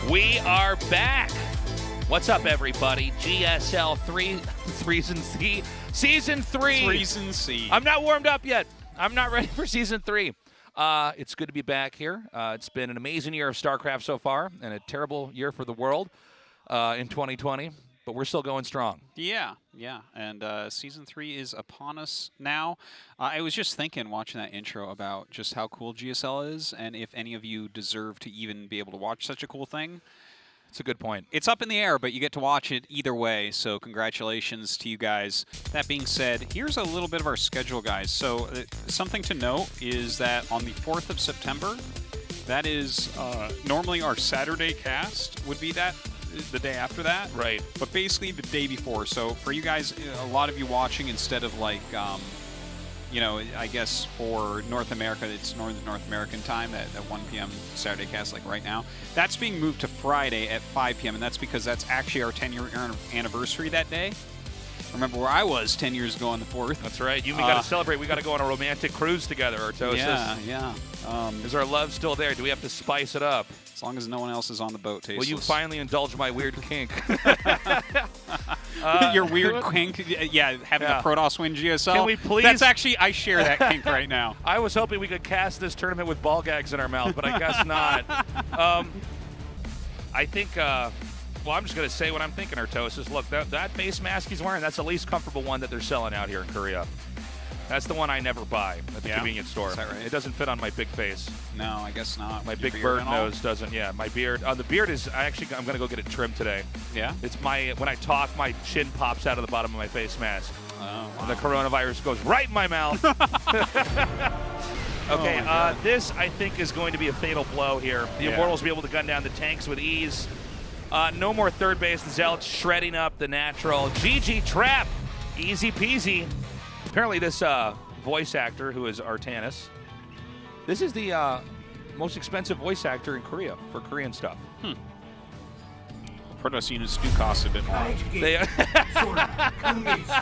We are back. What's up, everybody? GSL 3 Season 3. I'm not warmed up yet. I'm not ready for Season 3. It's good to be back here. It's been an amazing year of Starcraft so far, and a terrible year for the world in 2020. But we're still going strong. Yeah. And Season 3 is upon us now. I was just thinking, watching that intro, about just how cool GSL is, and if any of you deserve to even be able to watch such a cool thing. It's a good point. It's up in the air, but you get to watch it either way, so congratulations to you guys. That being said, here's a little bit of our schedule, guys. So something to note is that on the 4th of September, that is normally our Saturday cast would be that. The day after that, right? But basically the day before. So for you guys, a lot of you watching, instead of like, you know, I guess for North America, it's North American time at 1 p.m. Saturday cast, like right now. That's being moved to Friday at 5 p.m. and that's because that's actually our 10-year anniversary that day. Remember where I was 10 years ago on the 4th. That's right. You and me got to celebrate. We got to go on a romantic cruise together, Tastosis. Yeah. Is our love still there? Do we have to spice it up? As long as no one else is on the boat, Tastosis. Will you finally indulge my weird kink? Your weird kink? Yeah, having the Protoss win GSL. Can we please? That's actually, I share that kink right now. I was hoping we could cast this tournament with ball gags in our mouth, but I guess not. I think, well, I'm just going to say what I'm thinking, Tastosis. Look, that face mask he's wearing, that's the least comfortable one that they're selling out here in Korea. That's the one I never buy at the convenience store. Is that right? It doesn't fit on my big face. No, I guess not. My big bird nose doesn't. Yeah, my beard. The beard is. I'm going to go get it trimmed today. Yeah. It's when I talk, my chin pops out of the bottom of my face mask. Oh. Wow. And the coronavirus goes right in my mouth. Okay. This I think is going to be a fatal blow here. The Immortals will be able to gun down the tanks with ease. No more third base. The Zealots shredding up the natural. GG Trap. Easy peasy. Apparently this voice actor, who is Artanis, this is the most expensive voice actor in Korea for Korean stuff. Protoss units do cost a bit more.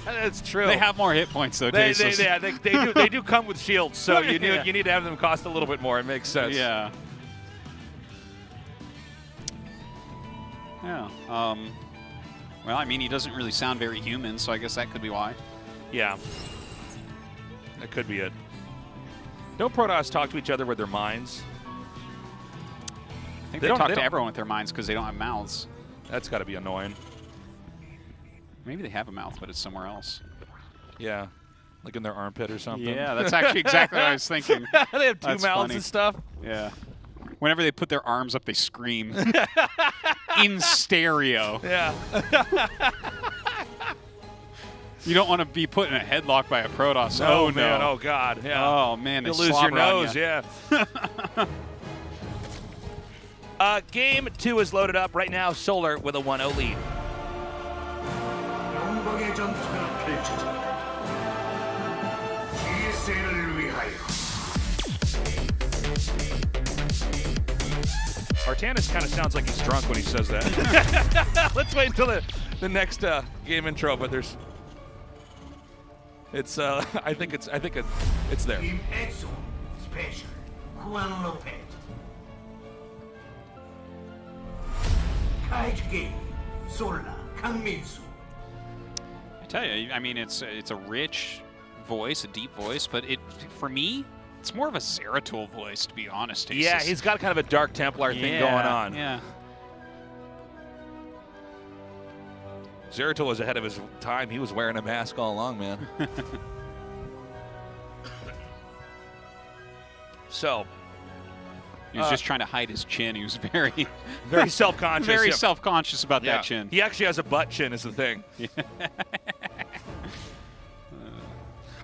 That's true. They have more hit points, though, they do come with shields, so you need to have them cost a little bit more. It makes sense. Yeah. Well, I mean, he doesn't really sound very human, so I guess that could be why. Yeah. That could be it. Don't Protoss talk to each other with their minds? I think they talk to everyone with their minds because they don't have mouths. That's got to be annoying. Maybe they have a mouth, but it's somewhere else. Yeah. Like in their armpit or something. Yeah, that's actually exactly what I was thinking. They have two mouths and stuff. Yeah. Whenever they put their arms up, they scream. In stereo. Yeah. You don't want to be put in a headlock by a Protoss. Oh, man. Oh, God. Yeah. Oh, man. You'll lose your nose. Yeah. Game 2 is loaded up. Right now, Solar with a 1-0 lead. Artanis kind of sounds like he's drunk when he says that. Let's wait until the next game intro, but there's... It's I think it's there. Special. I tell you, I mean, it's a rich voice, a deep voice, but for me, it's more of a Zeratul voice, to be honest. Yeah, he's got kind of a Dark Templar thing going on. Yeah. Zeratul was ahead of his time. He was wearing a mask all along, man. So. He was just trying to hide his chin. He was very self-conscious. Very self-conscious about that chin. He actually has a butt chin is the thing.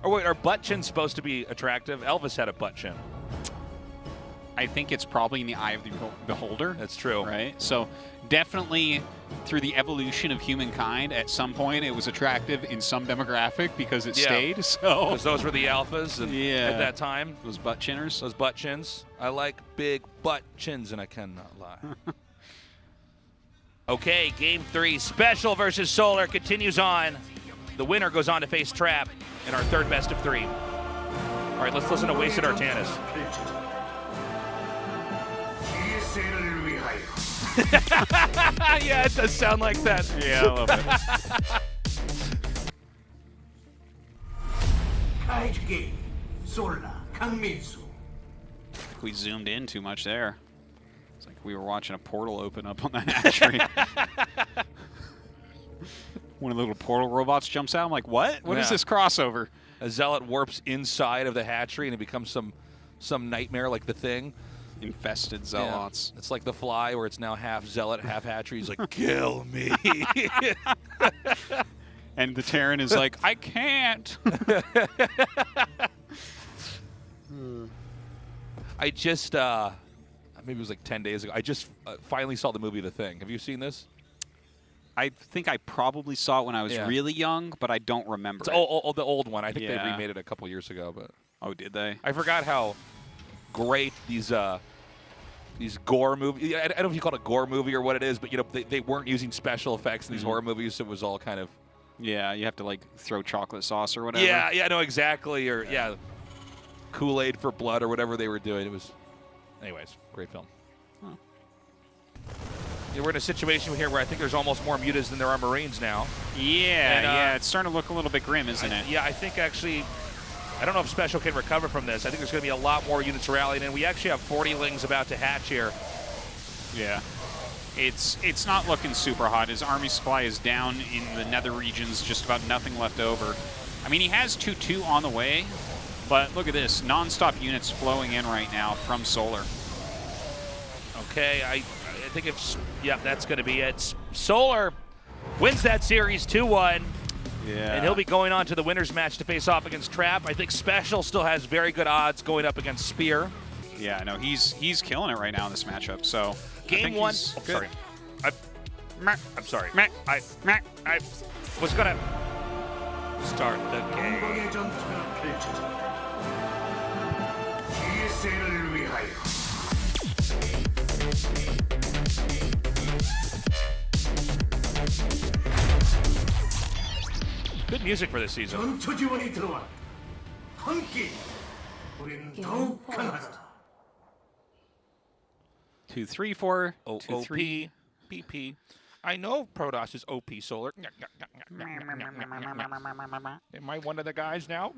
Or wait, are butt chins supposed to be attractive? Elvis had a butt chin. I think it's probably in the eye of the beholder. That's true. Right? So definitely through the evolution of humankind, at some point it was attractive in some demographic because it stayed. So because those were the alphas at that time. Those butt chinners. Those butt chins. I like big butt chins, and I cannot lie. Okay, Game 3, Special versus Solar continues on. The winner goes on to face Trap in our third best of 3. All right, let's listen to Wasted Artanis. GSL을 위하여 Yeah, it does sound like that. Yeah, I love it. 카이즈기 솔라 강민수 I think we zoomed in too much there. It's like we were watching a portal open up on that hatchery. One of the little portal robots jumps out. I'm like, what? What is Yeah. this crossover? A zealot warps inside of the hatchery and it becomes some nightmare like the Thing. Infested Yeah. zealots. It's like the Fly, where it's now half zealot, half hatchery. He's like, kill me. And the Terran is like, I can't. I just, maybe it was like 10 days ago, I just finally saw the movie The Thing. Have you seen this? I think I probably saw it when I was Yeah. really young, but I don't remember It's it. the old one. I think they Yeah. remade it a couple years ago, but Oh, did they? I forgot how great these gore movies. I don't know if you call it a gore movie or what it is, but they weren't using special effects in these horror movies. So it was all kind of Yeah, you have to like throw chocolate sauce or whatever. yeah, no, exactly, or Kool-Aid for blood or whatever they were doing. It was, anyways, great film. Huh. Yeah, we're in a situation here where I think there's almost more mutas than there are Marines now. Yeah, And, yeah. It's starting to look a little bit grim, isn't it? Yeah, I think actually, I don't know if Special can recover from this. I think there's going to be a lot more units rallying, and we actually have 40 lings about to hatch here. Yeah. It's not looking super hot. His army supply is down in the nether regions, just about nothing left over. I mean, he has 2-2 on the way, but look at this. Non-stop units flowing in right now from Solar. Okay, I think that's going to be it. Solar wins that series 2-1. Yeah. And he'll be going on to the winners match to face off against Trap. I think Special still has very good odds going up against Spear. Yeah, no, he's killing it right now in this matchup. So Game one. Oh, Sorry. I'm sorry. I was gonna start the game. 공방의 전투가 펼쳐진다. GSL을 위하여 Good music for this season. 전투 지원이 들어왔다. 함께 우린 더욱 강하다. 2, 3, 4, 2, OOP, 3. PP. I know Protoss is OP Solar. Am I one of the guys now?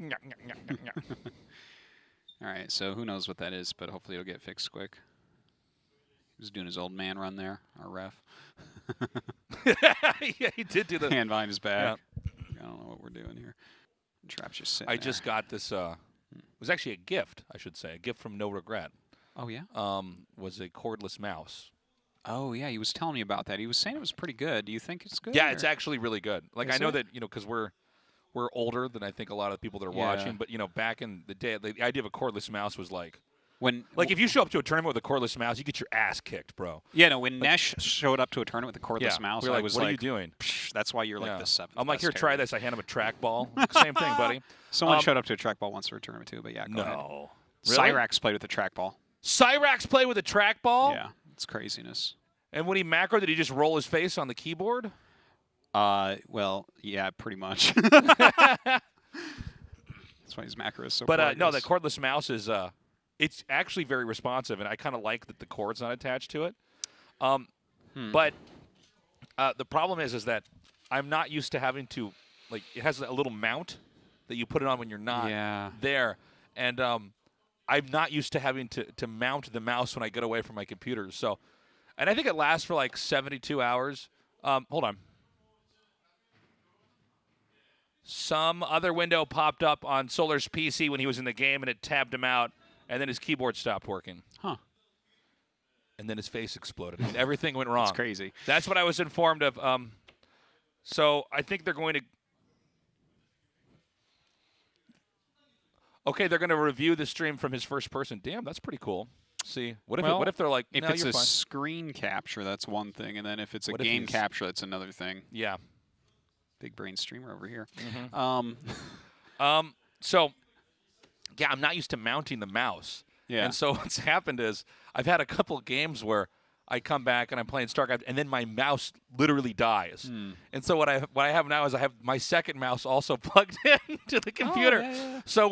All right, so who knows what that is, but hopefully it'll get fixed quick. He was doing his old man run there, our ref. Yeah, he did do the Hand behind his back. Yeah. I don't know what we're doing here. Trap's just sitting I there. just got this. It was actually a gift, I should say, a gift from No Regret. Oh, yeah? Was a cordless mouse. Oh, yeah, he was telling me about that. He was saying it was pretty good. Do you think it's good? Yeah, or- it's actually really good. Like Is I know it? that because we're older than I think a lot of the people that are Yeah. watching. But back in the day, the idea of a cordless mouse was like When if you show up to a tournament with a cordless mouse, you get your ass kicked, bro. Yeah, no, when Nesh showed up to a tournament with the cordless mouse, we were I like, was what like, are you doing? "Psh, that's why you're Yeah. like the seventh. I'm like, best here, try Terran." this. I hand him a trackball. Same thing, buddy. Someone Um, showed up to a trackball once for a tournament too, but yeah, go ahead. No. Really? Cyrax played with a trackball. Cyrax played with a trackball? Yeah, it's craziness. And when he macro, did he just roll his face on the keyboard? Well, yeah, pretty much. That's why his macro is so. But no, the gorgeous. cordless mouse is it's actually very responsive, and I kind of like that the cord's not attached to it. But the problem is that I'm not used to having to, like, it has a little mount that you put it on when you're not there, and I'm not used to having to mount the mouse when I get away from my computer. So, and I think it lasts for like 72 hours. Hold on. Some other window popped up on Solar's PC when he was in the game, and it tabbed him out, and then his keyboard stopped working. Huh. And then his face exploded. I mean, everything went wrong. That's crazy. That's what I was informed of. So I think they're going to... Okay, they're going to review the stream from his first person. Damn, that's pretty cool. See, what if they're like, if no, it's you're a fine. Screen capture, that's one thing, and then if it's a What if game he's- capture, that's another thing. Yeah. Big brain streamer over here. So, yeah, I'm not used to mounting the mouse. Yeah. And so what's happened is I've had a couple of games where I come back and I'm playing StarCraft, and then my mouse literally dies. And so what I have now is I have my second mouse also plugged into the computer. So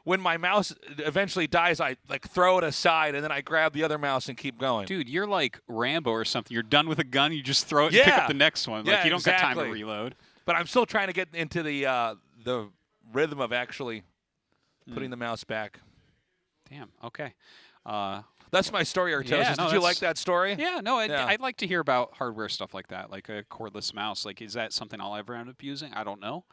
when my mouse eventually dies, I like throw it aside and then I grab the other mouse and keep going. Dude, you're like Rambo or something. You're done with a gun, you just throw it and pick up the next one. Like you don't got time to reload. But I'm still trying to get into the rhythm of actually putting the mouse back. Damn. Okay. That's my story, Tastosis. Did you like that story? Yeah, no, I'd like to hear about hardware stuff like that, like a cordless mouse. Like, is that something I'll ever end up using? I don't know.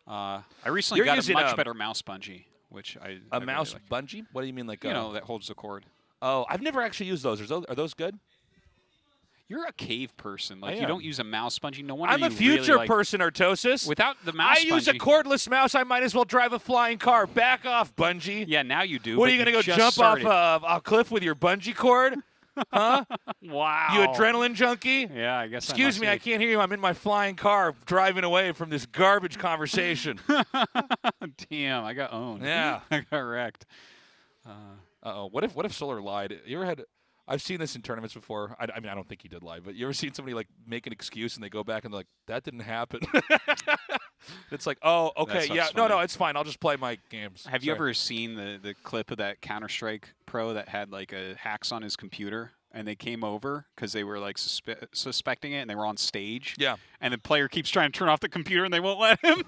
I recently got a much better mouse bungee, which I mouse really like. bungee? What do you mean, like that holds the cord? Oh, I've never actually used those. Are those good? You're a cave person. Like you don't use a mouse bungee. No wonder I'm a future person, Tastosis. Without the mouse bungee. I use a cordless mouse. I might as well drive a flying car. Back off, bungee. Yeah, now you do. What are you going to go jump off a cliff with your bungee cord? Huh? Wow. You adrenaline junkie? Yeah, I guess. Excuse me, I can't hear you. I'm in my flying car driving away from this garbage conversation. Damn, I got owned. Yeah. I got wrecked. Uh-oh. What if Solar lied? You ever had... I've seen this in tournaments before. I mean, I don't think he did lie, but you ever seen somebody like make an excuse and they go back and they're like, that didn't happen? It's like, oh, okay, yeah, no, it's fine. I'll just play my games. Have you ever seen the clip of that Counter-Strike pro that had like hacks on his computer? And they came over because they were like suspecting it, and they were on stage. Yeah. And the player keeps trying to turn off the computer, and they won't let him.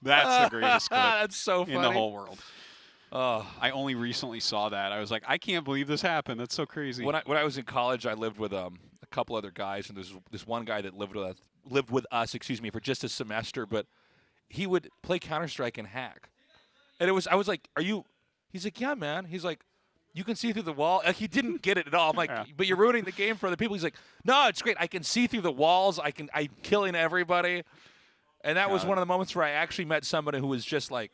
That's the greatest clip that's so funny. in the whole world. I only recently saw that. I was like, I can't believe this happened. That's so crazy. When I was in college, I lived with a couple other guys, and there's this one guy that lived with us, for just a semester. But he would play Counter-Strike and hack, and I was like, "Are you?" He's like, "Yeah, man." He's like, "You can see through the wall." Like, he didn't get it at all. I'm like, "But you're ruining the game for other people." He's like, "No, it's great. I can see through the walls. I'm killing everybody." And that was one of the moments where I actually met somebody who was just like.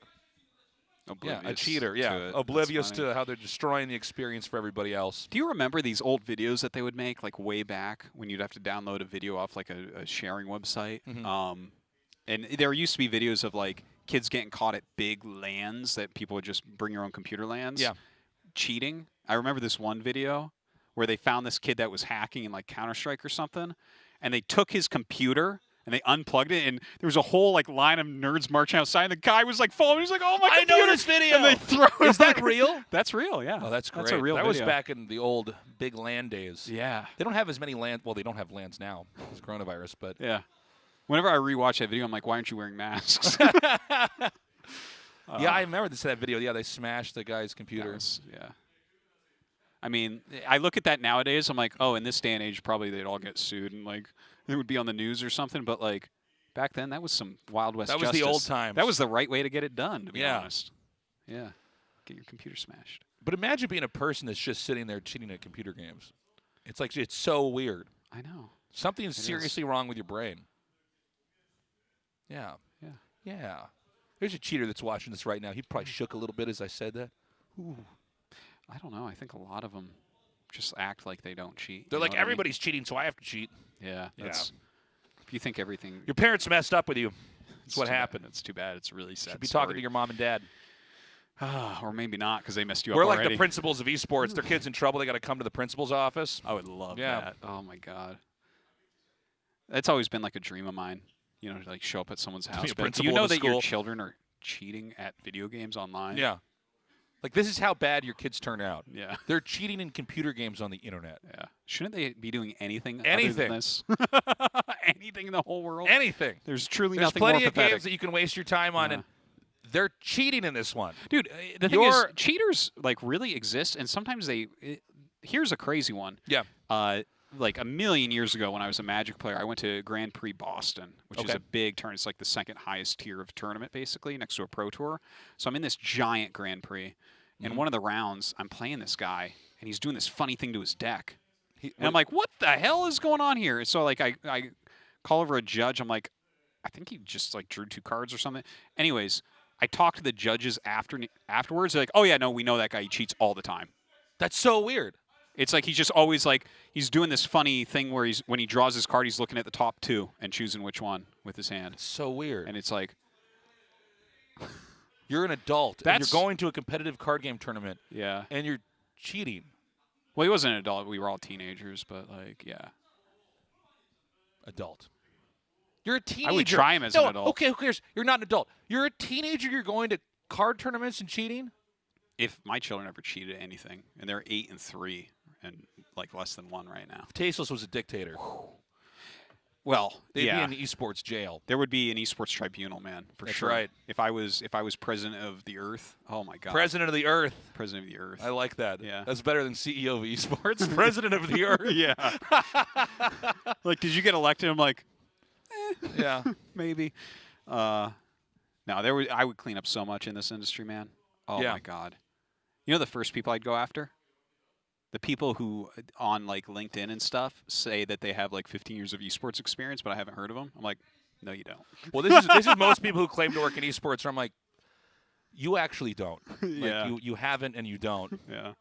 A cheater, oblivious to how they're destroying the experience for everybody else. Do you remember these old videos that they would make, like way back, when you'd have to download a video off like a sharing website? And there used to be videos of like kids getting caught at big LANs that people would just bring your own computer LANs. Yeah. Cheating. I remember this one video where they found this kid that was hacking in like Counter-Strike or something, and they took his computer and they unplugged it, and there was a whole like line of nerds marching outside, and the guy was like following. He's like, "Oh my god, I know this video." And they throw it. Is that real? That's real, yeah. Oh, that's great. That's a real That video. was back in the old big LAN days. Yeah. They don't have as many LAN. Well, they don't have LANs now. It's coronavirus, but yeah. Whenever I rewatch that video, I'm like, why aren't you wearing masks? Yeah, I remember that video. Yeah, they smashed the guy's computer. Yeah. I mean, I look at that nowadays. I'm like, oh, in this day and age, probably they'd all get sued and like it would be on the news or something. But like. Back then, that was some Wild West justice. That was the old times. That was the right way to get it done, to be honest. Yeah. Get your computer smashed. But imagine being a person that's just sitting there cheating at computer games. It's like, it's so weird. I know. Something's seriously wrong with your brain. Yeah. Yeah. Yeah. There's a cheater that's watching this right now. He probably shook a little bit as I said that. Ooh. I don't know. I think a lot of them just act like they don't cheat. They're like, everybody's cheating, so I have to cheat. Yeah. If you think everything... Your parents messed up with you. That's what happened. It's too bad. It's really sad. Should be talking to your mom and dad. Or maybe not, because they messed you up We're already. like the principals of esports. Their kid's in trouble. They got to come to the principal's office. I would love that. Oh, my God. That's always been like a dream of mine, to like show up at someone's house. But do you know that your children are cheating at video games online? Yeah. Like, this is how bad your kids turn out. Yeah. They're cheating in computer games on the internet. Yeah. Shouldn't they be doing anything other than this? Anything in the whole world? Anything. There's nothing more plenty pathetic. of games that you can waste your time on, and they're cheating in this one. Dude, the thing is, cheaters, like, really exist, and sometimes here's a crazy one. Yeah. Like, a million years ago when I was a Magic player, I went to Grand Prix Boston, which is a big tournament. It's like the second highest tier of tournament, basically, next to a Pro Tour. So I'm in this giant Grand Prix, and one of the rounds, I'm playing this guy, and he's doing this funny thing to his deck. And I'm like, what the hell is going on here? And so, like, I call over a judge. I'm like, I think he just, like, drew 2 cards or something. Anyways, I talk to the judges afterwards. They're like, oh, yeah, no, we know that guy. He cheats all the time. That's so weird. It's like he's just always like he's doing this funny thing where when he draws his card, he's looking at the top 2 and choosing which one with his hand. It's so weird. And it's like you're an adult and you're going to a competitive card game tournament. Yeah. And you're cheating. Well, he wasn't an adult. We were all teenagers, but like, yeah. Adult. You're a teenager. I would try him as an adult. Okay, who cares? You're not an adult. You're a teenager. You're going to card tournaments and cheating? If my children ever cheated at anything, and they're 8 and 3, and like less than 1 right now. If Tastosis was a dictator. Well, They'd yeah. be in esports jail. There would be an esports tribunal, man, for That's sure. right. If I was president of the Earth, oh my God. President of the Earth. President of the Earth. I like that. Yeah. That's better than CEO of esports. President of the Earth. Yeah. Like, did you get elected? I'm like, Yeah. maybe. No, I would clean up so much in this industry, man. Oh Yeah. my God. You know the first people I'd go after? The people who on like LinkedIn and stuff say that they have like 15 years of esports experience, but I haven't heard of them. I'm like, no, you don't. Well, this is most people who claim to work in esports. Where I'm like, you actually don't. Yeah. Like, you haven't and you don't. Yeah.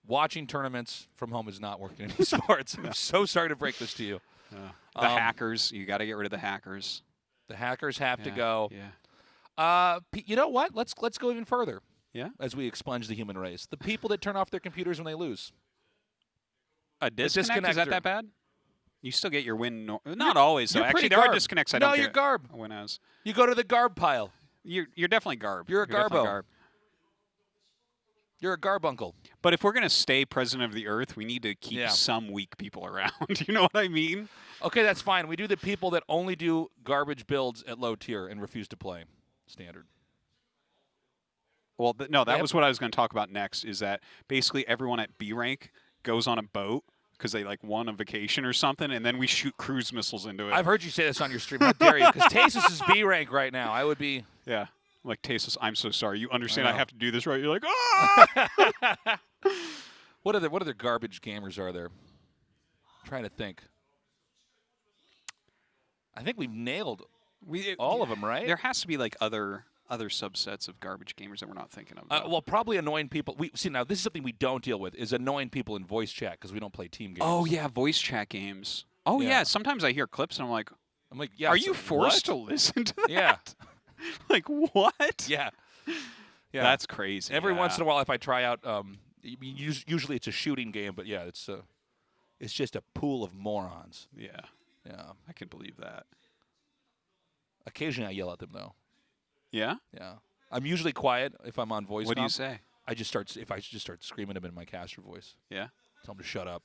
Watching tournaments from home is not working in esports. I'm so sorry to break this to you. The hackers, you got to get rid of the hackers. The hackers have to go. Yeah. You know what? Let's go even further. Yeah. As we expunge the human race, the people that turn off their computers when they lose. A disconnect? Is disconnector. that bad? You still get your win. Not always, though. You're Actually, pretty there are garb. disconnects I No, don't you're get garb. a win as. You go to the garb pile. You're definitely garb. You're a definitely garbo. garb. You're a garbuncle. But if we're going to stay president of the Earth, we need to keep some weak people around. You know what I mean? Okay, that's fine. We do the people that only do garbage builds at low tier and refuse to play standard. Well, no, that was what I was going to talk about next, is that basically everyone at B rank goes on a boat because they like won a vacation or something, and then we shoot cruise missiles into it. I've heard you say this on your stream. How dare you? Because Tastosis is B rank right now. I would be. Yeah. Like, Tastosis, I'm so sorry. You understand I I know. have to do this, right? You're like, ah! What other garbage gamers are there? I'm trying to think. I think we've nailed all of them, right? There has to be like other subsets of garbage gamers that we're not thinking of. Well, probably annoying people. Now this is something we don't deal with, is annoying people in voice chat because we don't play team games. Oh yeah, voice chat games. Oh yeah. Sometimes I hear clips and I'm like, yeah. Are you forced what? to listen to that? Yeah. Like what? Yeah. Yeah. That's crazy. Every once in a while, if I try out, usually it's a shooting game, but yeah, it's just a pool of morons. Yeah. Yeah. I can believe that. Occasionally, I yell at them though. Yeah. Yeah. I'm usually quiet if I'm on voice. What do you say? I just start screaming at them in my caster voice. Yeah. Tell them to shut up.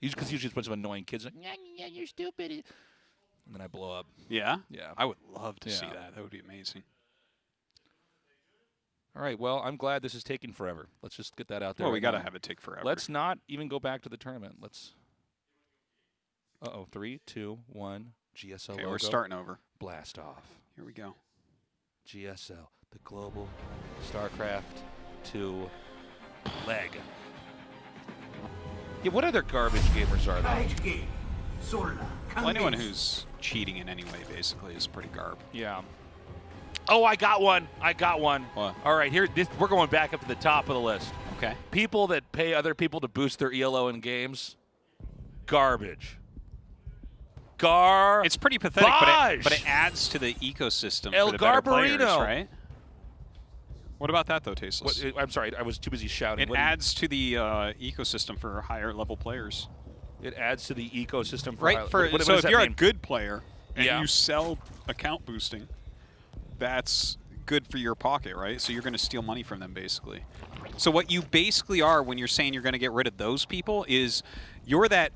Because usually it's a bunch of annoying kids like, yeah, you're stupid. And then I blow up. Yeah? Yeah. I would love to see Yeah. that. That would be amazing. All right, well, I'm glad this is taking forever. Let's just get that out there. Well, we right got to now. have it take forever. Let's not even go back to the tournament. Let's. 3, 2, 1. GSL Okay, logo. we're starting over. Blast off. Here we go. GSL, the global Starcraft 2 leg. Yeah, what other garbage gamers are there? Right game. Sola. Well, anyone who's cheating in any way, basically, is pretty garb. Yeah. Oh, I got one. What? All right, we're going back up to the top of the list. Okay. People that pay other people to boost their ELO in games, garbage. It's pretty pathetic, but it adds to the ecosystem El for the better players, Garbarino. right? What about that, though, Tasteless? I'm sorry, I was too busy shouting. It adds to the ecosystem for higher level players. It adds to the ecosystem for Right. what So does if that you're mean? a good player and Yeah. you sell account boosting, that's good for your pocket, right? So you're going to steal money from them, basically. So what you basically are when you're saying you're going to get rid of those people is you're the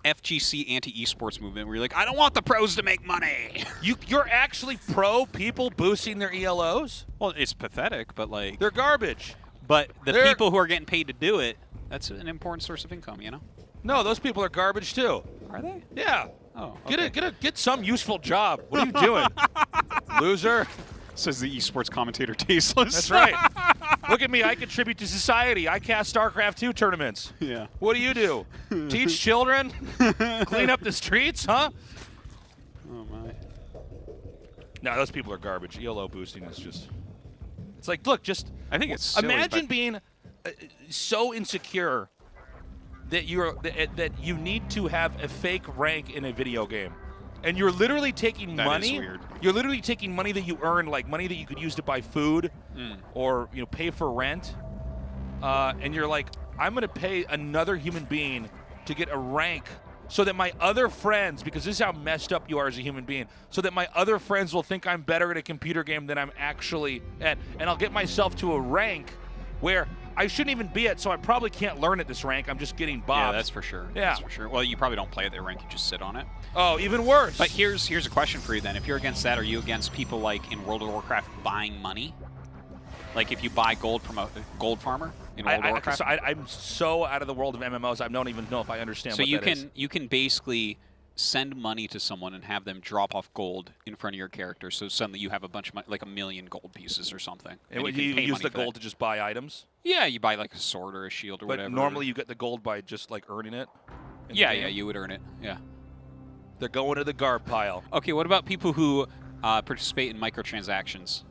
FGC anti-esports movement where you're like, I don't want the pros to make money. You're actually pro people boosting their ELOs? Well, it's pathetic, but like... They're garbage. But the people who are getting paid to do it, that's an important source of income, you know? No, those people are garbage too. Are they? Yeah. Oh, okay. Get some useful job. What are you doing? Loser. Says the esports commentator Tasteless. That's right. Look at me. I contribute to society. I cast StarCraft 2 tournaments. Yeah. What do? Teach children? Clean up the streets, huh? Oh, my. No, those people are garbage. ELO boosting is just... It's like, look, just... I think it's silly, imagine but being so insecure that that you need to have a fake rank in a video game. And you're literally taking money. Is weird. You're literally taking money that you earn, like money that you could use to buy food or pay for rent. And you're like, I'm going to pay another human being to get a rank so that my other friends, because this is how messed up you are as a human being, so that my other friends will think I'm better at a computer game than I'm actually at. And I'll get myself to a rank where I shouldn't even be at, so I probably can't learn at this rank. I'm just getting bobbed. Yeah, that's for sure. Yeah. That's for sure. Well, you probably don't play at that rank. You just sit on it. Oh, even worse. But here's a question for you then. If you're against that, are you against people like in World of Warcraft buying money? Like if you buy gold from a gold farmer in World of Warcraft? So I'm so out of the world of MMOs, I don't even know if I understand what that is. So you can basically send money to someone and have them drop off gold in front of your character. So suddenly you have a bunch of money, like 1 million gold pieces or something. And you use the gold to just buy items? Yeah, you buy like a sword or a shield or whatever. But normally you get the gold by just like earning it? Yeah, you would earn it. Yeah. They're going to the garb pile. Okay, what about people who participate in microtransactions?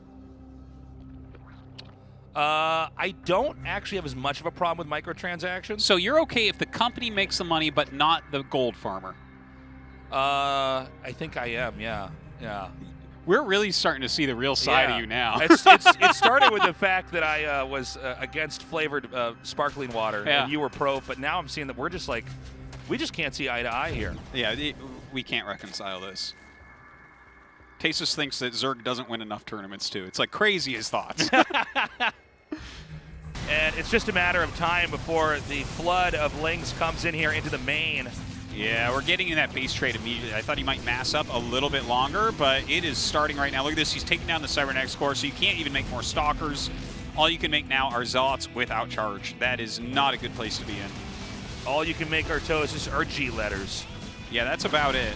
I don't actually have as much of a problem with microtransactions. So you're okay if the company makes the money, but not the gold farmer? I think I am, yeah. We're really starting to see the real side of you now. It started with the fact that I was against flavored sparkling water, and you were pro, but now I'm seeing that we're just like, we just can't see eye to eye here. Yeah, we can't reconcile this. Tastosis thinks that Zerg doesn't win enough tournaments, too. It's like crazy his thoughts. And it's just a matter of time before the flood of Lings comes in here into the main. Yeah, we're getting in that base trade immediately. I thought he might mass up a little bit longer, but it is starting right now. Look at this. He's taking down the Cybernetics core, so you can't even make more Stalkers. All you can make now are Zealots without charge. That is not a good place to be in. All you can make are Tastosis are G letters. Yeah, that's about it.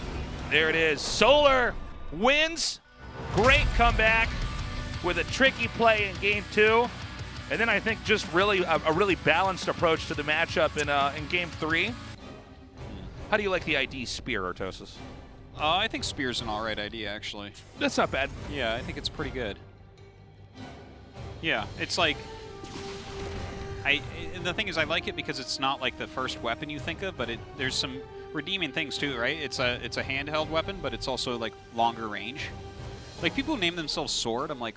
There it is. Solar wins. Great comeback with a tricky play in Game 2. And then I think just really a really balanced approach to the matchup in Game 3. How do you like the ID Spear, Tastosis? I think Spear's an alright idea, actually. That's not bad. Yeah, I think it's pretty good. Yeah, it's like... the thing is, I like it because it's not like the first weapon you think of, but there's some redeeming things too, right? It's a handheld weapon, but it's also like longer range. Like people who name themselves Sword, I'm like,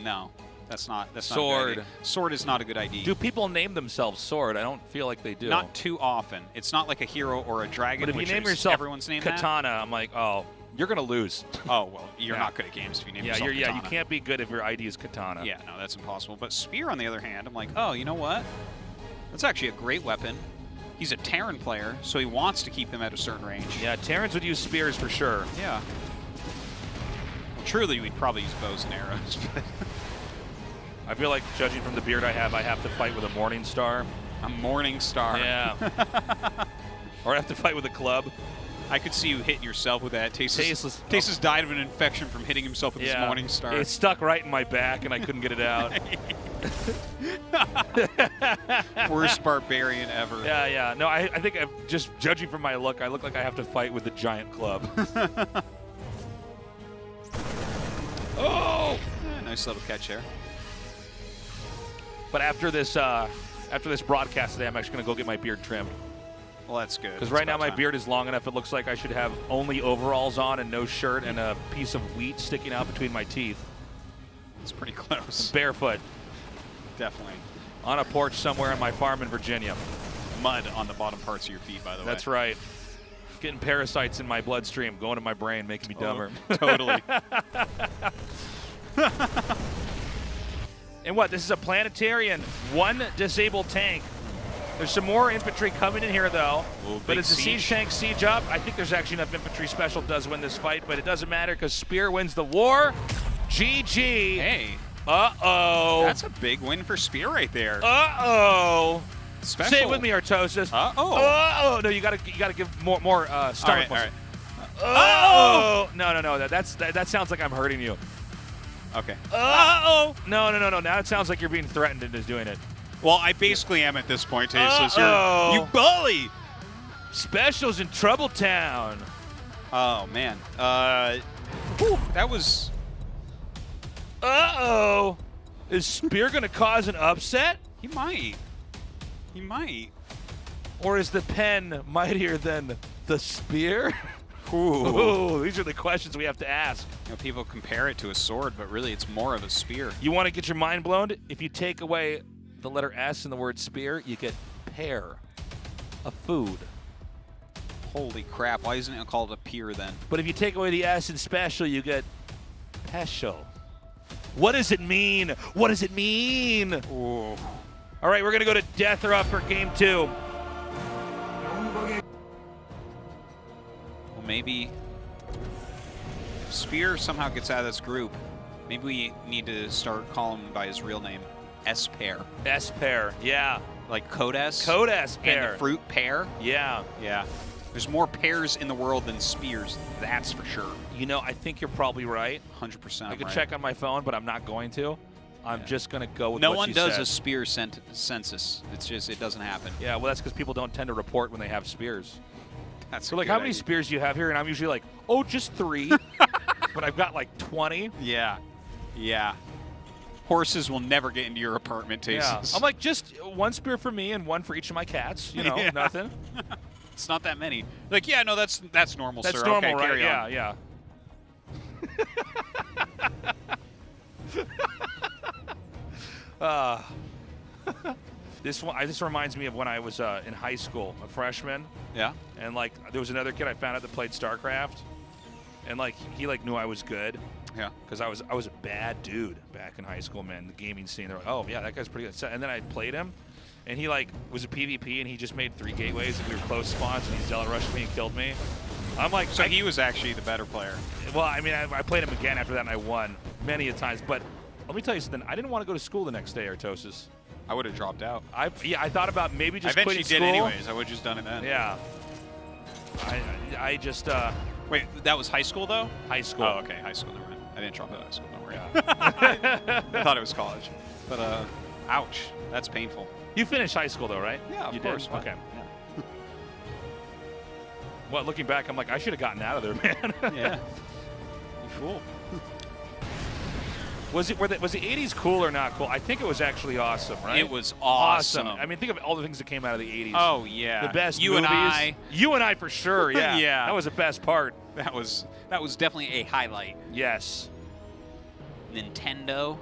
no, that's not Sword. A good idea. Sword is not a good idea. Do people name themselves Sword? I don't feel like they do. Not too often. It's not like a hero or a dragon. But if which you name is yourself everyone's name Katana, I'm like, oh, you're gonna lose. Oh well, you're not good at games if you name yourself Katana. Yeah, you can't be good if your ID is Katana. Yeah, no, that's impossible. But Spear, on the other hand, I'm like, oh, you know what? That's actually a great weapon. He's a Terran player, so he wants to keep them at a certain range. Yeah, Terrans would use spears for sure. Yeah. Well, truly, we'd probably use bows and arrows. But I feel like, judging from the beard I have to fight with a Morning Star. A Morning Star. Yeah. Or I have to fight with a club. I could see you hitting yourself with that. Tastosis died of an infection from hitting himself with his Morning Star. It stuck right in my back, and I couldn't get it out. Worst barbarian ever. Yeah. No, I think just judging from my look, I look like I have to fight with the giant club. Oh! Nice little catch there. But after this broadcast today, I'm actually going to go get my beard trimmed. Well, that's good. Because right now my beard is long enough, it looks like I should have only overalls on and no shirt and a piece of wheat sticking out between my teeth. It's pretty close. Barefoot. Definitely. On a porch somewhere on my farm in Virginia. Mud on the bottom parts of your feet, by the way. That's right. Getting parasites in my bloodstream, going to my brain, making me dumber. Totally. And what? This is a planetarian. One disabled tank. There's some more infantry coming in here, though. But as the siege tanks siege up, I think there's actually enough infantry. Special does win this fight, but it doesn't matter because Spear wins the war. GG. Hey. Uh-oh. That's a big win for Spear right there. Uh-oh. Special. Say it with me, Tastosis. Uh-oh. Uh-oh. No, you gotta give more stomach. All right. Uh-oh. No. That sounds like I'm hurting you. Okay. Uh-oh. No. Now it sounds like you're being threatened into doing it. Well, I basically am at this point, Tastosis. You bully! Specials in Trouble Town. Oh, man. That was... Uh-oh. Is Spear going to cause an upset? He might. He might. Or is the pen mightier than the spear? Ooh, these are the questions we have to ask. You know, people compare it to a sword, but really it's more of a spear. You want to get your mind blown? If you take away the letter S in the word spear, you get pear, a food. Holy crap! Why isn't it called a pier then? But if you take away the S in special, you get pesho. What does it mean? What does it mean? Ooh. All right, we're going to go to Death or Up for game 2. Well, maybe if Spear somehow gets out of this group, maybe we need to start calling him by his real name, S-Pear. S-Pear, yeah. Like Codes? Codes pear. And the fruit pear? Yeah. Yeah. There's more pears in the world than spears, that's for sure. You know, I think you're probably right. 100%. I could right. check on my phone, but I'm not going to. I'm just going to go with no what one she does said. a spear census. It's just, it doesn't happen. Yeah, well, that's because people don't tend to report when they have spears. That's So, like, how many spears do you have here? And I'm usually like, oh, just 3. But I've got like 20. Yeah. Yeah. Horses will never get into your apartment, Tastosis. Yeah. I'm like, just 1 spear for me and 1 for each of my cats. You know, Yeah. nothing. It's not that many. Like, yeah, no, that's normal, That's sir. normal, okay, right? carry on. Yeah. This reminds me of when I was in high school, a freshman, Yeah. and like there was another kid I found out that played Starcraft, and like he like knew I was good Yeah. because I was a bad dude back in high school, man. The gaming scene, they're like, oh yeah, that guy's pretty good. So, and then I played him, and he like was a PvP, and he just made 3 gateways, and we were close spawns, and he zealot rushed me and killed me. I'm like, So he was actually the better player. well, I mean, I played him again after that, and I won many a times. But let me tell you something. I didn't want to go to school the next day, Artosis. I would have dropped out. I thought about maybe I just eventually quitting did school. anyways. I would have just done it then. Yeah. I just Wait, that was high school, though? high school. Oh, okay. High school. Never mind. I didn't drop out of high school. Don't worry. Yeah. I thought it was college. But, ouch. That's painful. You finished high school though, right? Yeah, of you course. Did? What? Okay. Yeah. Well, looking back, I'm like, I should have gotten out of there, man. Yeah. You fool. Was the 80s cool or not cool? I think it was actually awesome, right? It was awesome. I mean, think of all the things that came out of the 80s. Oh, yeah. The best You movies. and I. You and I for sure, yeah. Yeah. That was the best part. That was definitely a highlight. Yes. Nintendo.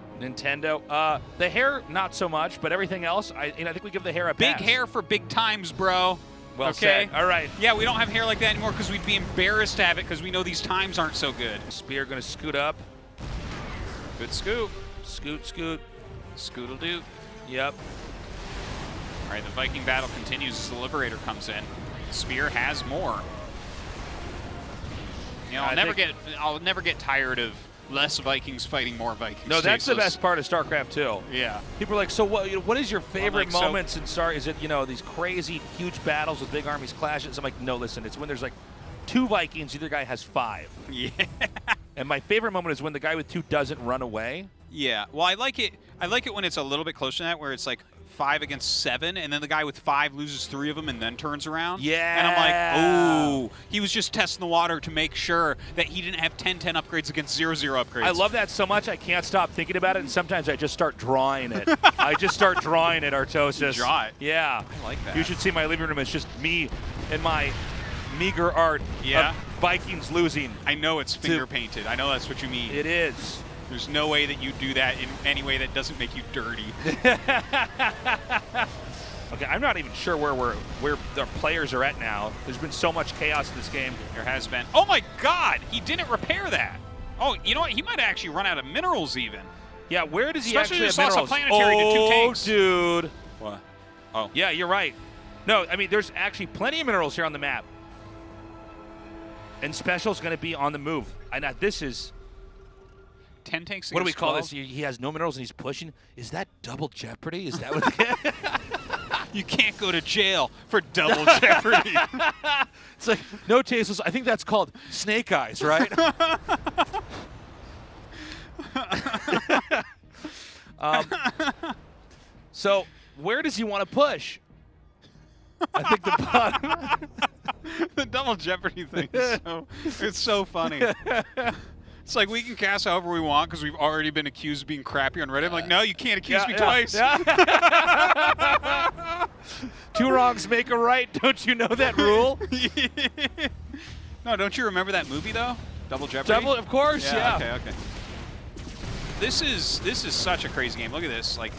The hair, not so much, but everything else, I think we give the hair a Big pass. hair for big times, bro. Well okay. said. All right. Yeah, we don't have hair like that anymore because we'd be embarrassed to have it because we know these times aren't so good. Spear going to scoot up. Good scoop. Scoot. Scoodle-doo. Yep. All right, the Viking battle continues as the Liberator comes in. Spear has more. You know, I'll never get tired of less Vikings fighting more Vikings. No, that's the Tastosis. best part of StarCraft 2. Yeah. People are like, so what is your favorite like, moments in Star? Is it, these crazy, huge battles with big armies clashing? I'm like, no, listen, it's when there's like 2 Vikings, either guy has 5. Yeah. And my favorite moment is when the guy with 2 doesn't run away. Yeah. Well, I like it when it's a little bit closer to that, where it's like 5 against 7, and then the guy with 5 loses 3 of them and then turns around. Yeah. And I'm like, ooh, he was just testing the water to make sure that he didn't have 10-10 upgrades against 0-0 upgrades. I love that so much, I can't stop thinking about it, and sometimes I just start drawing it. I just start drawing it, Artosis. You draw it? Yeah. I like that. You should see my living room. It's just me and my meager art of Vikings losing. I know it's finger painted. I know that's what you mean. It is. There's no way that you do that in any way that doesn't make you dirty. Okay, I'm not even sure where the players are at now. There's been so much chaos in this game. There has been. Oh my God! He didn't repair that. Oh, you know what? He might actually run out of minerals even. Yeah, where does he Especially actually have just lost a minerals? planetary to 2 tanks. Dude. What? Oh. Yeah, you're right. No, I mean, there's actually plenty of minerals here on the map. And Special's going to be on the move. And this is... 10 tanks. What do we against call 12? this? He has no minerals and he's pushing. Is that double jeopardy? Is that what? You can't go to jail for double jeopardy. It's like, no, Tasteless. I think that's called snake eyes, right? So where does he want to push? I think the bottom. The double jeopardy thing is it's so funny. It's like we can cast however we want because we've already been accused of being crappy on Reddit. I'm like, no, you can't accuse me twice. Yeah. 2 wrongs make a right. Don't you know that rule? No, don't you remember that movie though? Double Jeopardy. Of course, yeah. Okay. This is such a crazy game. Look at this. Like,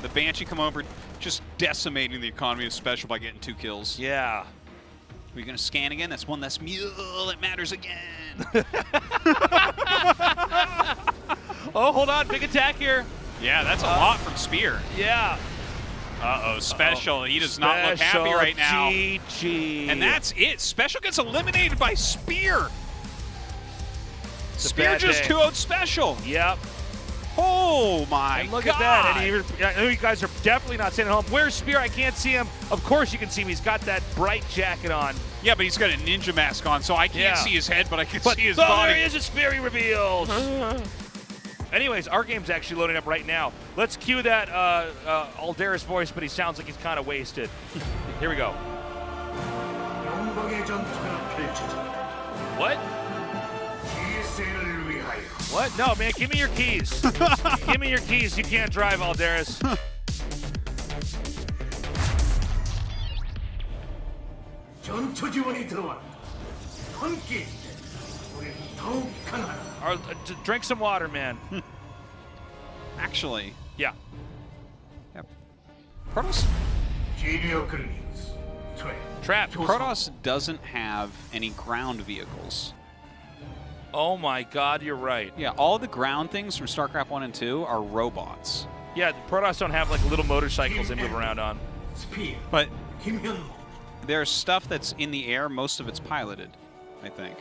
The Banshee come over, just decimating the economy of special by getting 2 kills. Yeah. Are you going to scan again? That's one less mule. It matters again. Oh, hold on. Big attack here. Yeah, that's a lot from Spear. Yeah. Uh-oh, Special. He does not look happy right now. GG. And that's it. Special gets eliminated by Spear. Spear just 2-0'd Special. Yep. Oh my And look God. at that. And I know you guys are definitely not staying at home. Where's Spear? I can't see him. Of course you can see him. He's got that bright jacket on. Yeah, but he's got a ninja mask on, so I can't see his head, but I can see his oh, body. there he is, a Spear he reveals. Anyways, our game's actually loading up right now. Let's cue that Aldaris voice, but he sounds like he's kind of wasted. Here we go. 영광의 전투가 펼쳐진다. What? GSL을 위하여. What? No, man, give me your keys. Give me your keys. You can't drive, Aldaris. 전투 지원이 들어왔다. 함께 우리 더욱 강하다. Drink some water, man. Actually, Yeah. yep. Protoss Geniocrates. Trap. Protoss doesn't have any ground vehicles. Oh my God, you're right. Yeah, all the ground things from StarCraft 1 and 2 are robots. Yeah, the Protoss don't have like little motorcycles they move around on. Spear. But 김현모. there's stuff that's in the air. Most of it's piloted, I think.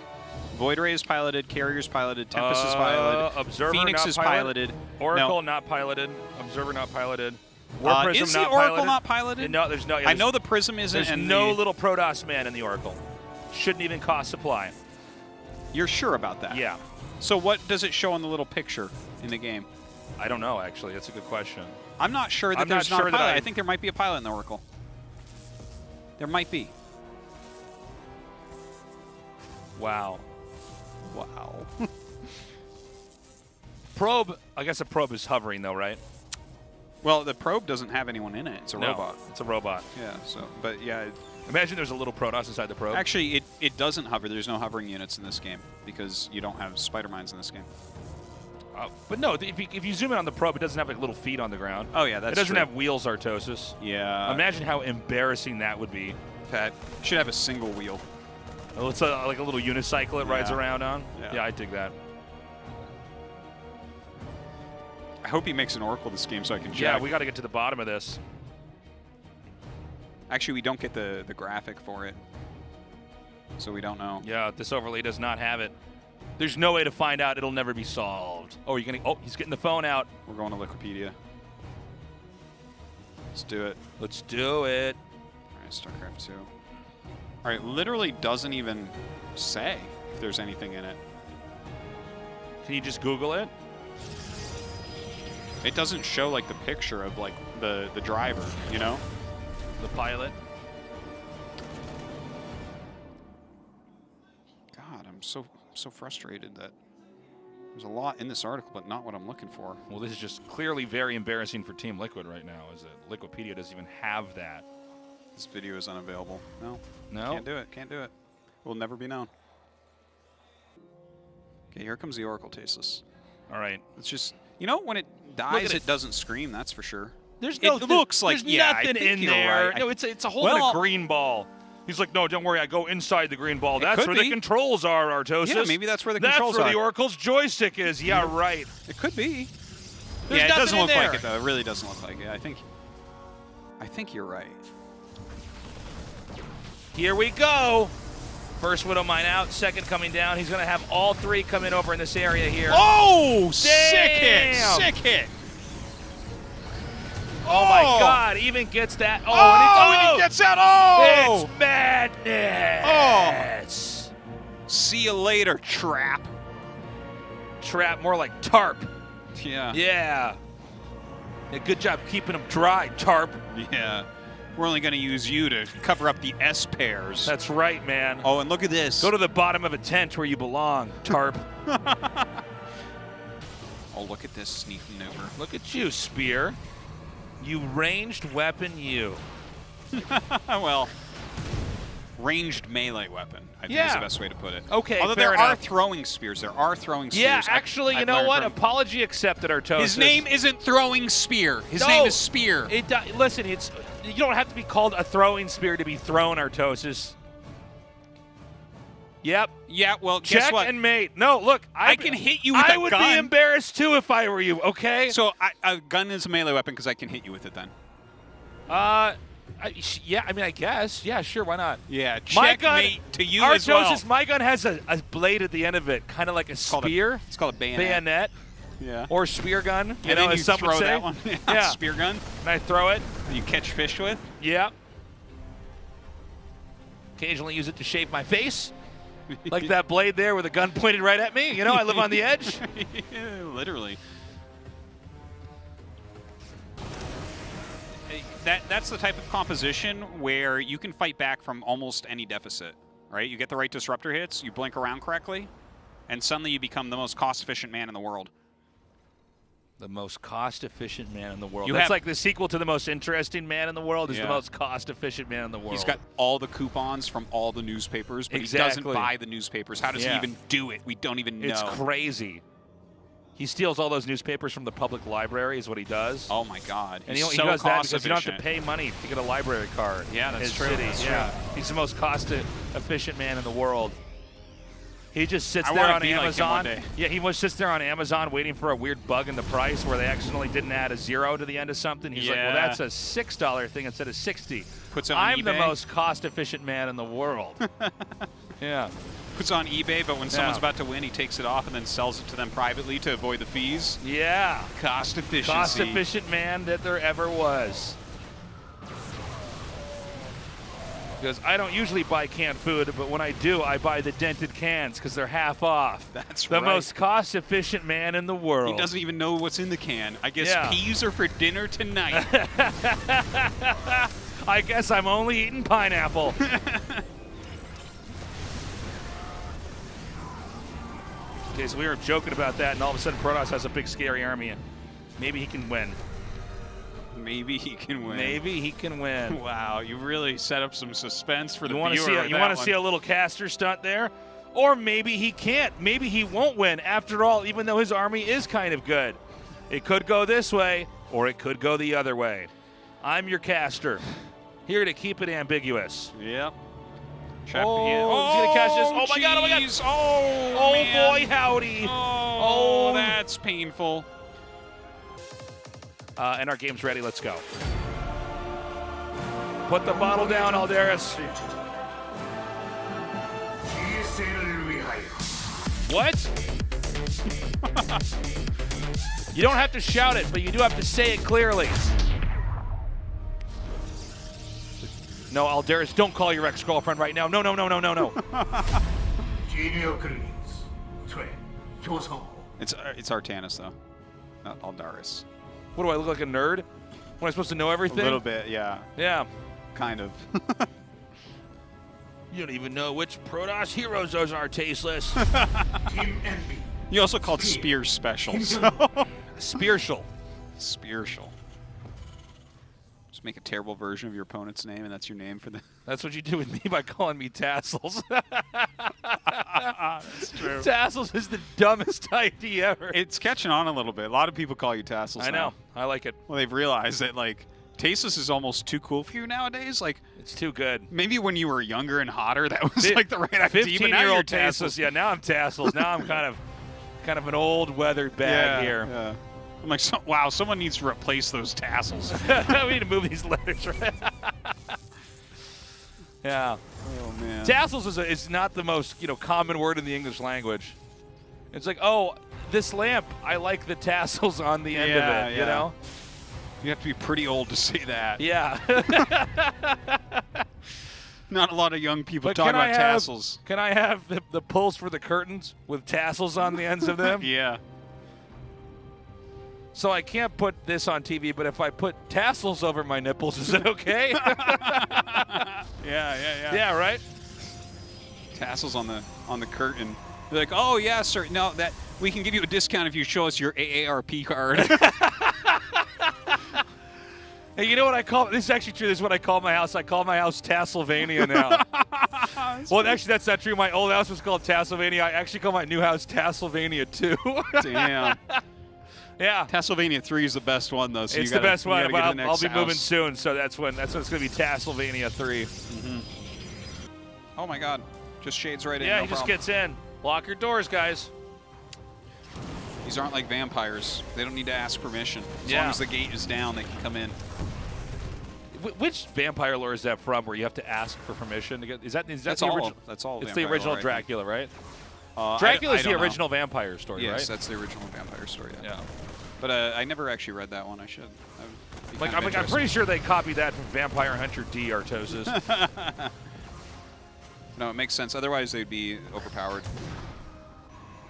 Void Ray is piloted, Carrier's piloted, Tempest is piloted, Observer Phoenix not is piloted. piloted. Oracle No. not piloted. Observer not piloted. War Prism is not the Oracle piloted. not piloted? No, there's no. Yeah, I know the Prism isn't. There's and no the, little Protoss man in the Oracle. Shouldn't even cost supply. You're sure about that? Yeah. So what does it show on the little picture in the game? I don't know, actually. That's a good question. I'm not sure that I'm not there's not sure a that pilot. I- I think there might be a pilot in the Oracle. There might be. Wow. Wow. Probe. I guess a probe is hovering, though, right? Well, the probe doesn't have anyone in it. It's a No, robot. It's a robot. Yeah. So, but yeah. Imagine there's a little Protoss inside the probe. Actually, it doesn't hover. There's no hovering units in this game because you don't have spider mines in this game. But no, if you zoom in on the probe, it doesn't have like little feet on the ground. Oh yeah, that's It doesn't true. have wheels, Artosis. Yeah. Imagine how embarrassing that would be. That should have a single wheel. Oh, it's like a little unicycle it rides Yeah. around on. Yeah. I dig that. I hope he makes an Oracle this game so I can check. Yeah, we got to get to the bottom of this. Actually, we don't get the graphic for it, so we don't know. Yeah, this overlay does not have it. There's no way to find out. It'll never be solved. Oh, you're gonna. Oh, he's getting the phone out. We're going to Wikipedia. Let's do it. Let's do it. All right, StarCraft 2. All right, literally doesn't even say if there's anything in it. Can you just Google it? It doesn't show like the picture of like the driver, you know? The pilot. God, I'm so frustrated that there's a lot in this article, but not what I'm looking for. Well, this is just clearly very embarrassing for Team Liquid right now. Is that Liquipedia doesn't even have that? This video is unavailable. No. No. Can't do it. Can't do it. Will never be known. Okay, here comes the Oracle Tastosis. All right. It's just, you know, when it dies, it. it doesn't scream. That's for sure. There's It looks like there's yeah, I nothing think in you're there. right. No, it's a whole lot of green ball. He's like, no, don't worry. I go inside the green ball. That's could where be. the controls are, Artosis. Yeah, maybe that's where the That's controls where are. the Oracle's joystick is. Yeah, right. It could be. There's yeah, it nothing doesn't in look there. like it though. It really doesn't look like it. I think you're right. Here we go. First Widow Mine out, second coming down. He's going to have all three come in over in this area here. Oh, sick hit! Damn. Sick hit! Oh my God! Even gets that. Oh, and he gets out. Oh, It's madness. see you later, trap. Trap, more like tarp. Yeah. Yeah. Good job keeping him dry, tarp. Yeah. We're only going to use you to cover up the S pairs. That's right, man. Oh, and look at this. Go to the bottom of a tent where you belong, tarp. Oh, look at this sneak maneuver. Look at you, Spear. You ranged weapon, you. Well, ranged melee weapon, I think is Yeah. the best way to put it. Okay, Although fair there are enough. throwing spears. There are throwing spears. Yeah, actually, you I've know learned what? from- Apology accepted, Artosis. His name isn't Throwing Spear. His No, name is Spear. Listen, you don't have to be called a throwing spear to be thrown, Artosis. Yep. Yeah, well, guess Check what? and mate. No, look, I can hit you with I a would gun. be embarrassed too if I were you. Okay. So a gun is a melee weapon because I can hit you with it then. Yeah. I mean, I guess. Yeah, sure. Why not? Yeah, My gun, checkmate to you as Artosis, well. my gun has a blade at the end of it, kind of like a spear. It's called a bayonet. Bayonet. Yeah. Or spear gun. You And know, then as you some throw would say. that one. Yeah. Spear gun. And I throw it. You catch fish with. Yeah. Occasionally use it to shave my face. Like that blade there with a gun pointed right at me. You know, I live on the edge. Yeah, literally. That's the type of composition where you can fight back from almost any deficit, right? You get the right disruptor hits, you blink around correctly, and suddenly you become the most cost-efficient man in the world. The most cost-efficient man in the world. You That's have- like the sequel to the most interesting man in the world is Yeah. the most cost-efficient man in the world. He's got all the coupons from all the newspapers, but he doesn't Exactly. buy the newspapers. How does he Yeah. even do it? We don't even know. It's crazy. He steals all those newspapers from the public library is what he does. Oh my God! And He's he so does that cost because you don't have to efficient. pay money to get a library card. Yeah, in that's his true. City. That's yeah. true. He's the most cost-efficient man in the world. He just sits I there wanna on be like him Amazon. one day. Yeah, he just sits there on Amazon waiting for a weird bug in the price where they accidentally didn't add a zero to the end of something. He's like, well, Yeah. that's a $6 thing instead of 60. Puts it on I'm the eBay. most cost-efficient man in the world. Yeah. Puts on eBay, but when someone's Yeah. about to win, he takes it off and then sells it to them privately to avoid the fees. Yeah. Cost efficiency. Cost-efficient man that there ever was. Because I don't usually buy canned food, but when I do, I buy the dented cans because they're half off. That's the right. most cost-efficient man in the world. He doesn't even know what's in the can. I guess Yeah. peas are for dinner tonight. I guess I'm only eating pineapple. Okay, so we were joking about that, and all of a sudden Protoss has a big, scary army. Maybe he can win. Maybe he can win. Maybe he can win. Wow, you really set up some suspense for the You want to viewer. see? with You that want to one. see a little caster stunt there, or maybe he can't. Maybe he won't win. After all, even though his army is kind of good, it could go this way, or it could go the other way. I'm your caster, here to keep it ambiguous. Yep. Oh, he's gonna catch this. Oh my God! Oh my God! jeez. Oh, Oh man. boy, howdy! Oh, that's painful. And our game's ready. Let's go. Put the bottle down, Aldaris. GSL을 위하여 What? You don't have to shout it, but you do have to say it clearly. No, Aldaris, don't call your ex-girlfriend right now. No, no, no, no, no, no. Genio Greetings. 2. 교성호. It's Artanis though, not Aldaris. What do I look like, a nerd? Am I supposed to know everything? A little bit, yeah, Yeah. kind of. You don't even know which Protoss heroes those are, tasteless. Team Envy. You also called Spears special, so. Spearshal. Spearshal. Just make a terrible version of your opponent's name, and that's your name for the. That's what you do with me by calling me Tassels. That's true. Tassels is the dumbest idea ever. It's catching on a little bit. A lot of people call you Tassels. I now. know. I like it. Well, they've realized that like Tastosis is almost too cool for you nowadays. Like It's too good. maybe when you were younger and hotter, that was like the right idea. But now you're 15-year-old Tassels. Tassels. Yeah, now I'm Tassels. Now I'm kind of an old weathered bag here. Yeah. I'm like, wow, someone needs to replace those tassels. We need to move these letters, right? Yeah. Oh man. Tassels is not the most common word in the English language. It's like, oh, this lamp, I like the tassels on the end of it. You Yeah. know? You have to be pretty old to say that. Yeah. Not a lot of young people But talk can I about have- tassels. Can I have the pulls for the curtains with tassels on the ends of them? Yeah. So I can't put this on TV, but if I put tassels over my nipples, is it okay? Yeah. Yeah, right? Tassels on the curtain. They're like, oh yeah, sir. No, that we can give you a discount if you show us your AARP card. Hey, you know what I call this? Is actually true. This is what I call my house. I call my house Tasselvania now. Well, actually, that's not true. My old house was called Tasselvania. I actually call my new house Tasselvania 2. Damn. Yeah. Tasselvania 3 is the best one, though. So It's you gotta, the best one, but I'll be moving house. soon, so that's when it's going to be Tasselvania 3. Oh my God. Just shades right in. Yeah, no he just problem. gets in. Lock your doors, guys. These aren't like vampires. They don't need to ask permission. As Yeah. long as the gate is down, they can come in. Which vampire lore is that from? Where you have to ask for permission to get? Is that That's the all. original? That's all. It's the vampire original lore, I think. Dracula, right? I Dracula's the don't know. original vampire story, Yes, right? that's the original vampire story. Yeah. But I never actually read that one. I should. I'm pretty sure they copied that from Vampire Hunter D. Artosis. No, it makes sense. Otherwise, they'd be overpowered.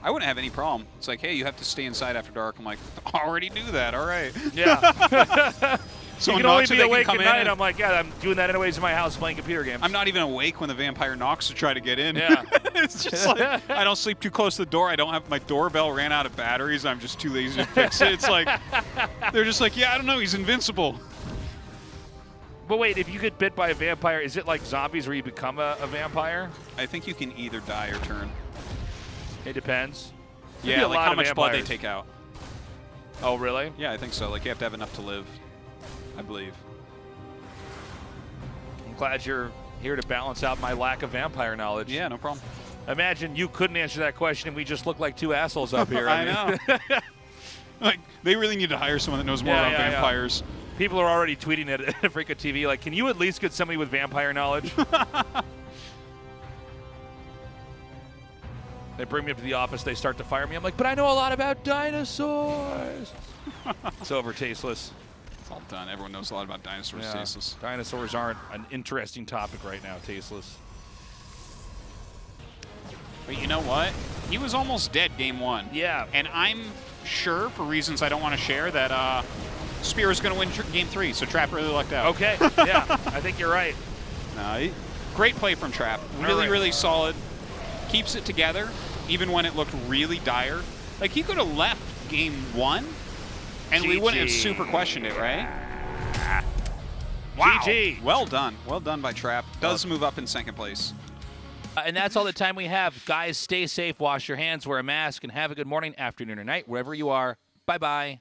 I wouldn't have any problem. It's like, hey, you have to stay inside after dark. I'm like, I already knew that. All right. Yeah. You Someone can only knocks be and they awake can at come in night. and- I'm like, yeah, I'm doing that anyways in my house playing computer games. I'm not even awake when the vampire knocks to try to get in. Yeah. It's just like, I don't sleep too close to the door. I don't have, my doorbell ran out of batteries. I'm just too lazy to fix it. It's like, they're just like, yeah, I don't know. He's invincible. But wait, if you get bit by a vampire, is it like zombies where you become a vampire? I think you can either die or turn. It depends. There'd be Yeah, a like lot how of much blood they vampires. take out. Oh, really? Yeah, I think so. Like, you have to have enough to live, I believe. I'm glad you're here to balance out my lack of vampire knowledge. Yeah, no problem. Imagine you couldn't answer that question and we just look like two assholes up here. I mean, know. Like, they really need to hire someone that knows more Yeah, about yeah, yeah. vampires. People are already tweeting it at Africa TV, like, can you at least get somebody with vampire knowledge? They bring me up to the office, they start to fire me. I'm like, but I know a lot about dinosaurs. It's over, tasteless. It's all done. Everyone knows a lot about dinosaurs. Yeah. Tasteless. Dinosaurs aren't an interesting topic right now, tasteless. But you know what? He was almost dead game one. Yeah. And I'm sure, for reasons I don't want to share, that Spear is going to win game 3. So Trap really lucked out. Okay, yeah, I think you're right. No, great play from Trap. Really, right. really solid. Keeps it together, even when it looked really dire. Like, he could have left game 1, and we wouldn't have GG. super questioned it, right? Wow. GG. Well done. Well done by Trap. Does move up in second place. And that's all the time we have. Guys, stay safe, wash your hands, wear a mask, and have a good morning, afternoon, or night, wherever you are. Bye-bye.